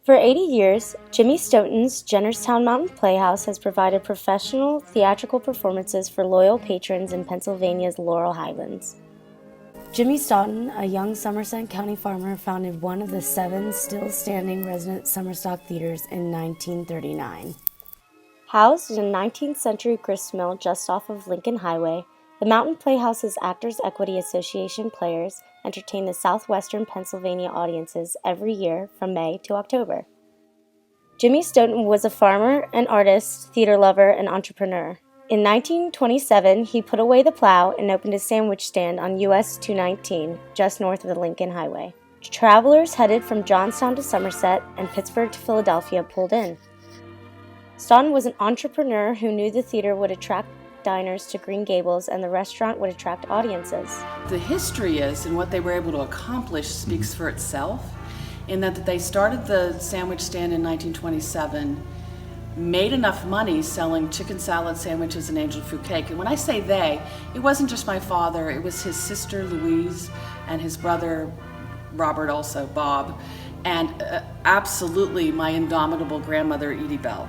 For 80 years, Jimmy Stoughton's Jennerstown Mountain Playhouse has provided professional theatrical performances for loyal patrons in Pennsylvania's Laurel Highlands. Jimmy Stoughton, a young Somerset County farmer, founded one of the 7 still-standing resident summer stock theaters in 1939. Housed in a 19th century gristmill just off of Lincoln Highway, the Mountain Playhouse's Actors Equity Association players entertain the southwestern Pennsylvania audiences every year from May to October. Jimmy Stoughton was a farmer, an artist, theater lover, and entrepreneur. In 1927, he put away the plow and opened a sandwich stand on US 219, just north of the Lincoln Highway. Travelers headed from Johnstown to Somerset and Pittsburgh to Philadelphia pulled in. Stoughton was an entrepreneur who knew the theater would attract diners to Green Gables and the restaurant would attract audiences. The history is, and what they were able to accomplish speaks for itself, in that they started the sandwich stand in 1927, made enough money selling chicken salad sandwiches and angel food cake. And when I say they, it wasn't just my father, it was his sister Louise and his brother Robert, also Bob, and absolutely my indomitable grandmother Edie Bell.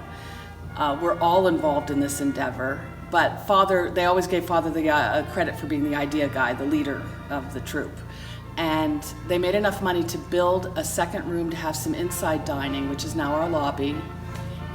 We're all involved in this endeavor, but Father, they always gave Father the credit for being the idea guy, the leader of the troupe. And they made enough money to build a second room to have some inside dining, which is now our lobby.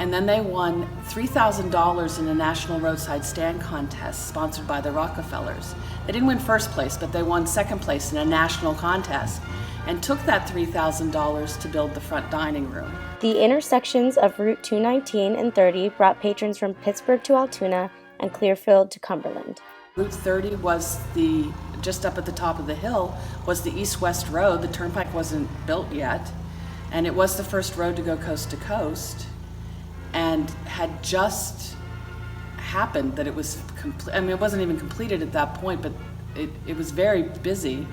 And then they won $3,000 in a national roadside stand contest sponsored by the Rockefellers. They didn't win first place, but they won second place in a national contest and took that $3,000 to build the front dining room. The intersections of Route 219 and 30 brought patrons from Pittsburgh to Altoona and Clearfield to Cumberland. Route 30 was just up at the top of the hill, was the east-west road. The turnpike wasn't built yet, and it was the first road to go coast to coast, and had just happened that it was complete. I mean, it wasn't even completed at that point, but it was very busy.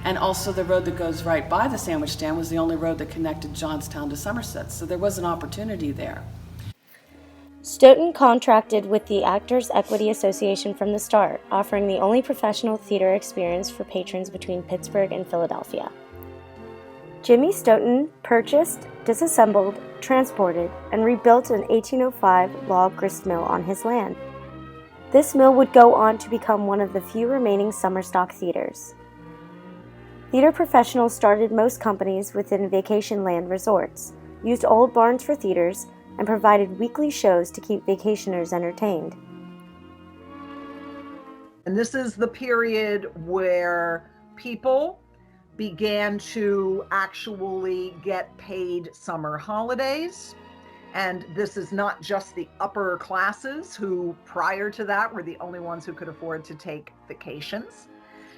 And also the road that goes right by the sandwich stand was the only road that connected Johnstown to Somerset, so there was an opportunity there. Stoughton contracted with the Actors Equity Association from the start, offering the only professional theater experience for patrons between Pittsburgh and Philadelphia. Jimmy Stoughton purchased, disassembled, transported, and rebuilt an 1805 log grist mill on his land. This mill would go on to become one of the few remaining summer stock theaters. Theater professionals started most companies within vacation land resorts, used old barns for theaters, and provided weekly shows to keep vacationers entertained. And this is the period where people began to actually get paid summer holidays. And this is not just the upper classes who prior to that were the only ones who could afford to take vacations.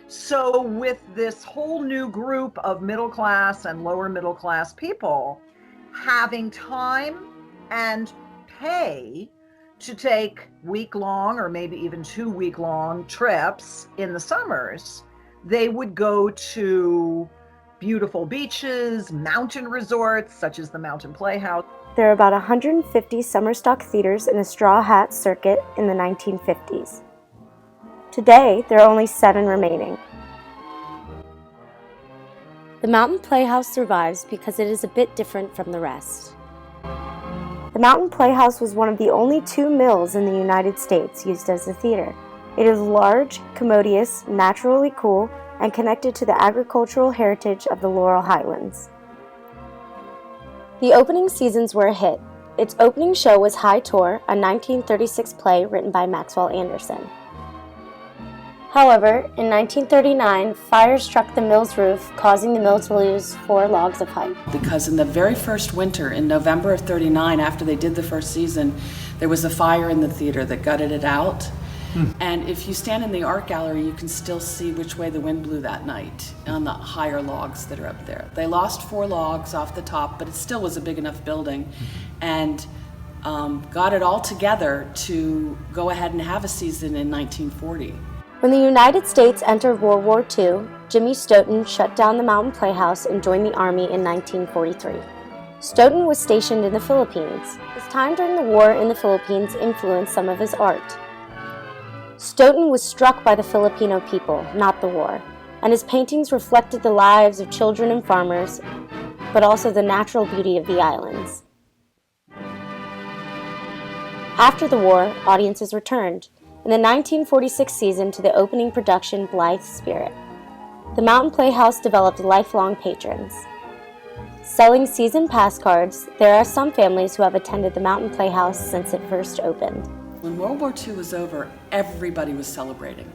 So with this whole new group of middle class and lower middle class people having time and pay to take week-long or maybe even 2-week-long trips in the summers, they would go to beautiful beaches, mountain resorts such as the Mountain Playhouse. There are about 150 summer stock theaters in a straw hat circuit in the 1950s. Today, there are only 7 remaining. The Mountain Playhouse survives because it is a bit different from the rest. The Mountain Playhouse was one of the only 2 mills in the United States used as a theater. It is large, commodious, naturally cool, and connected to the agricultural heritage of the Laurel Highlands. The opening seasons were a hit. Its opening show was High Tor, a 1936 play written by Maxwell Anderson. However, in 1939, fire struck the mill's roof, causing the mill to lose 4 logs of height. Because in the very first winter, in November of '39, after they did the first season, there was a fire in the theater that gutted it out. And if you stand in the art gallery, you can still see which way the wind blew that night on the higher logs that are up there. They lost 4 logs off the top, but it still was a big enough building, and got it all together to go ahead and have a season in 1940. When the United States entered World War II, Jimmy Stoughton shut down the Mountain Playhouse and joined the Army in 1943. Stoughton was stationed in the Philippines. His time during the war in the Philippines influenced some of his art. Stoughton was struck by the Filipino people, not the war, and his paintings reflected the lives of children and farmers, but also the natural beauty of the islands. After the war, audiences returned, in the 1946 season to the opening production Blithe Spirit. The Mountain Playhouse developed lifelong patrons. Selling season pass cards, there are some families who have attended the Mountain Playhouse since it first opened. When World War II was over, everybody was celebrating.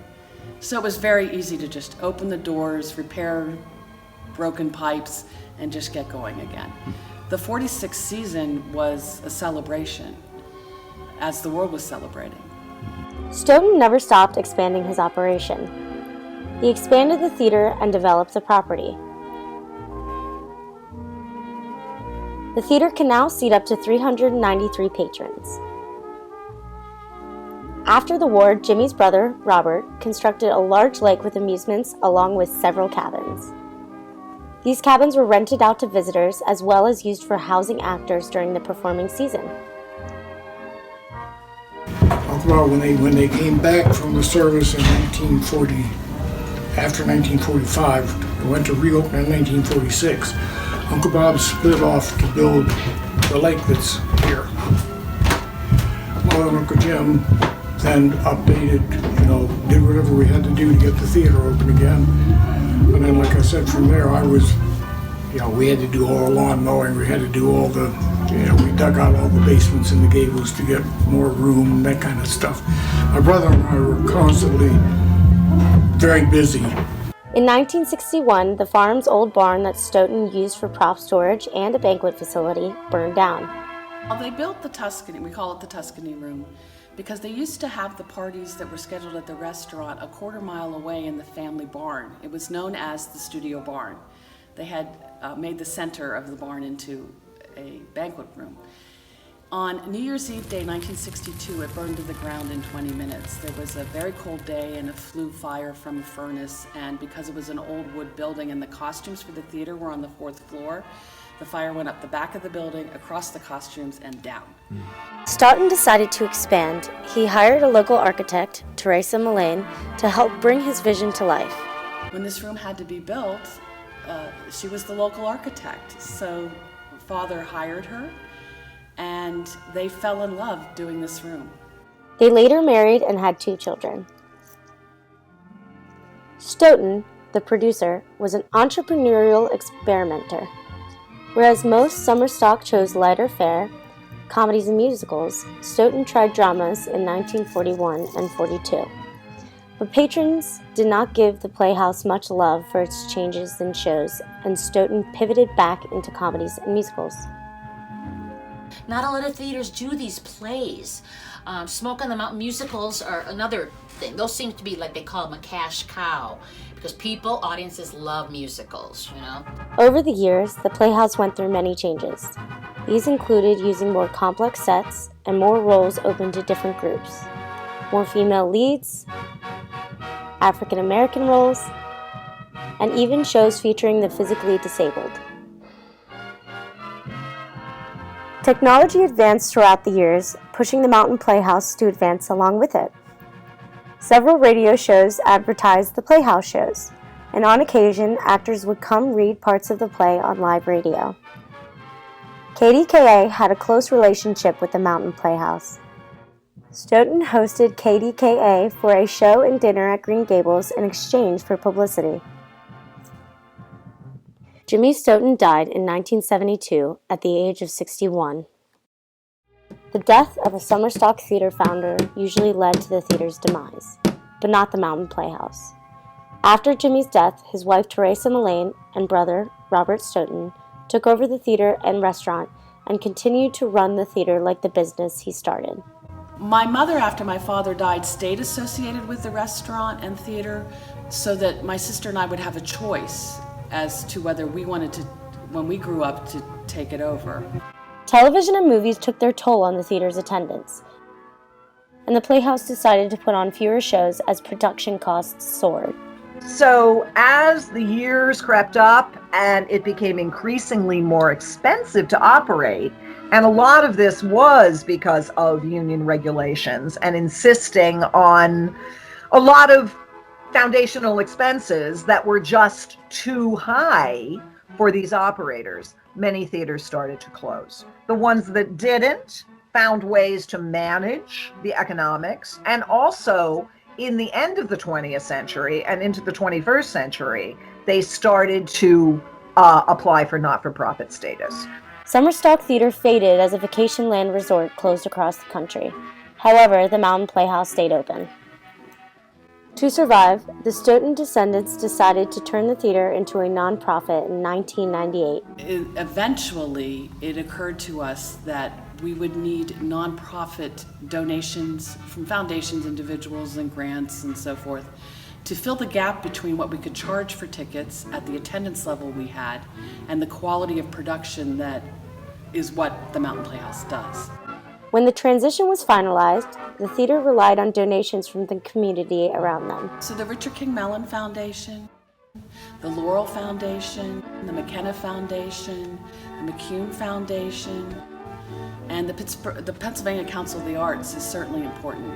So it was very easy to just open the doors, repair broken pipes, and just get going again. The 46th season was a celebration, as the world was celebrating. Stoughton never stopped expanding his operation. He expanded the theater and developed the property. The theater can now seat up to 393 patrons. After the war, Jimmy's brother, Robert, constructed a large lake with amusements along with several cabins. These cabins were rented out to visitors as well as used for housing actors during the performing season. Talk about when they came back from the service in 1940, after 1945, they went to reopen in 1946. Uncle Bob split off to build the lake that's here. Well, and Uncle Jim then updated, did whatever we had to do to get the theater open again. And then, like I said, from there we had to do all the lawn mowing, we had to do all the, we dug out all the basements and the gables to get more room, that kind of stuff. My brother and I were constantly very busy. In 1961, the farm's old barn that Stoughton used for prop storage and a banquet facility burned down. Well, they built the Tuscany, we call it the Tuscany Room, because they used to have the parties that were scheduled at the restaurant a quarter mile away in the family barn. It was known as the studio barn. They had made the center of the barn into a banquet room. On New Year's Eve Day, 1962, it burned to the ground in 20 minutes. There was a very cold day and a flue fire from a furnace, and because it was an old wood building and the costumes for the theater were on the 4th floor, the fire went up the back of the building, across the costumes, and down. Stoughton decided to expand. He hired a local architect, Teresa Mullane, to help bring his vision to life. When this room had to be built, she was the local architect, so Father hired her, and they fell in love doing this room. They later married and had 2 children. Stoughton, the producer, was an entrepreneurial experimenter. Whereas most summer stock chose lighter fare, comedies and musicals, Stoughton tried dramas in 1941 and 42. But patrons did not give the Playhouse much love for its changes in shows, and Stoughton pivoted back into comedies and musicals. Not a lot of theaters do these plays. Smoke on the Mountain musicals are another thing. Those seem to be, like they call them, a cash cow, because audiences love musicals, Over the years, the Playhouse went through many changes. These included using more complex sets and more roles open to different groups, more female leads, African American roles, and even shows featuring the physically disabled. Technology advanced throughout the years, pushing the Mountain Playhouse to advance along with it. Several radio shows advertised the Playhouse shows, and on occasion, actors would come read parts of the play on live radio. KDKA had a close relationship with the Mountain Playhouse. Stoughton hosted KDKA for a show and dinner at Green Gables in exchange for publicity. Jimmy Stoughton died in 1972 at the age of 61. The death of a summer stock theater founder usually led to the theater's demise, but not the Mountain Playhouse. After Jimmy's death, his wife Teresa Mullane and brother Robert Stoughton took over the theater and restaurant and continued to run the theater like the business he started. My mother, after my father died, stayed associated with the restaurant and theater so that my sister and I would have a choice as to whether we wanted to, when we grew up, to take it over. Television and movies took their toll on the theater's attendance, and the Playhouse decided to put on fewer shows as production costs soared. So as the years crept up and it became increasingly more expensive to operate, and a lot of this was because of union regulations and insisting on a lot of foundational expenses that were just too high for these operators. many theaters started to close. The ones that didn't found ways to manage the economics, and also in the end of the 20th century and into the 21st century, they started to apply for not-for-profit status. Summer Stock Theater faded as a vacation land resort closed across the country. However, the Mountain Playhouse stayed open. To survive, the Stoughton descendants decided to turn the theater into a nonprofit in 1998. Eventually, it occurred to us that we would need nonprofit donations from foundations, individuals, and grants and so forth to fill the gap between what we could charge for tickets at the attendance level we had and the quality of production that is what the Mountain Playhouse does. When the transition was finalized, the theater relied on donations from the community around them. So the Richard King Mellon Foundation, the Laurel Foundation, the McKenna Foundation, the McCune Foundation, and the Pennsylvania Council of the Arts is certainly important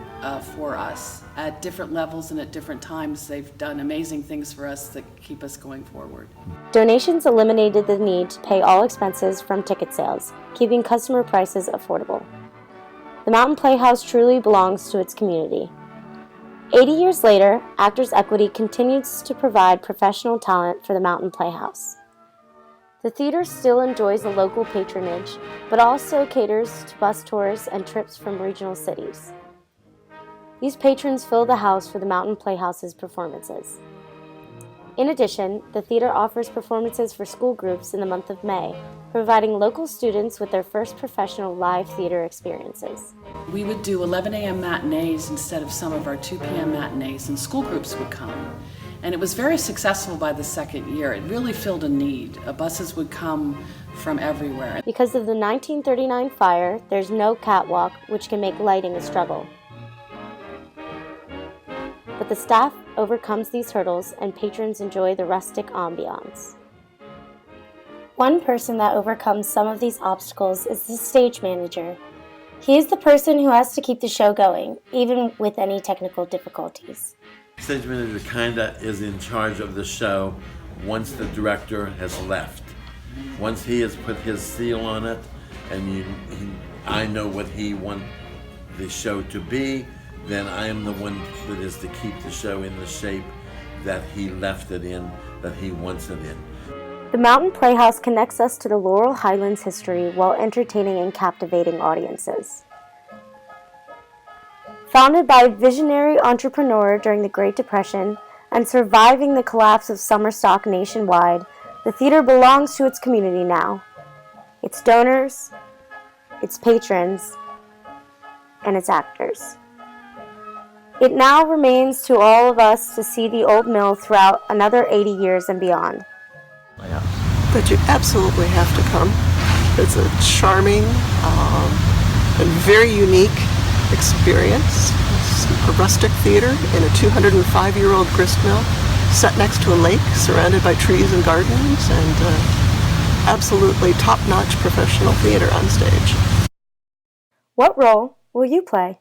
for us. At different levels and at different times, they've done amazing things for us that keep us going forward. Donations eliminated the need to pay all expenses from ticket sales, keeping customer prices affordable. The Mountain Playhouse truly belongs to its community. 80 years later, Actors Equity continues to provide professional talent for the Mountain Playhouse. The theater still enjoys the local patronage, but also caters to bus tours and trips from regional cities. These patrons fill the house for the Mountain Playhouse's performances. In addition, the theater offers performances for school groups in the month of May, providing local students with their first professional live theater experiences. We would do 11 a.m. matinees instead of some of our 2 p.m. matinees, and school groups would come. And it was very successful by the second year. It really filled a need. Buses would come from everywhere. Because of the 1939 fire, there's no catwalk, which can make lighting a struggle. But the staff overcomes these hurdles and patrons enjoy the rustic ambiance. One person that overcomes some of these obstacles is the stage manager. He is the person who has to keep the show going, even with any technical difficulties. Stage manager kinda is in charge of the show once the director has left. Once he has put his seal on it, and I know what he wants the show to be, then I am the one that is to keep the show in the shape that he left it in, that he wants it in. The Mountain Playhouse connects us to the Laurel Highlands history while entertaining and captivating audiences. Founded by a visionary entrepreneur during the Great Depression and surviving the collapse of summer stock nationwide, the theater belongs to its community now, its donors, its patrons, and its actors. It now remains to all of us to see the old mill throughout another 80 years and beyond. But you absolutely have to come. It's a charming and very unique experience. It's a rustic theater in a 205-year-old grist mill, set next to a lake, surrounded by trees and gardens, and absolutely top-notch professional theater on stage. What role will you play?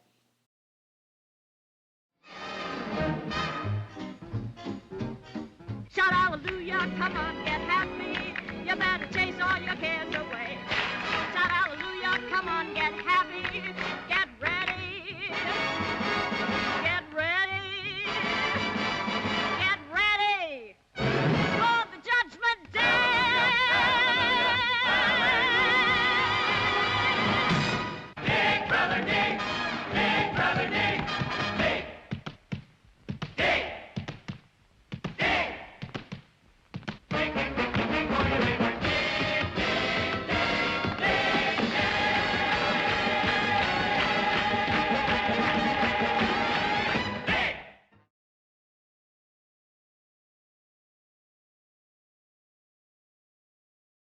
Shout hallelujah, come on, get happy. You better chase all your cares away.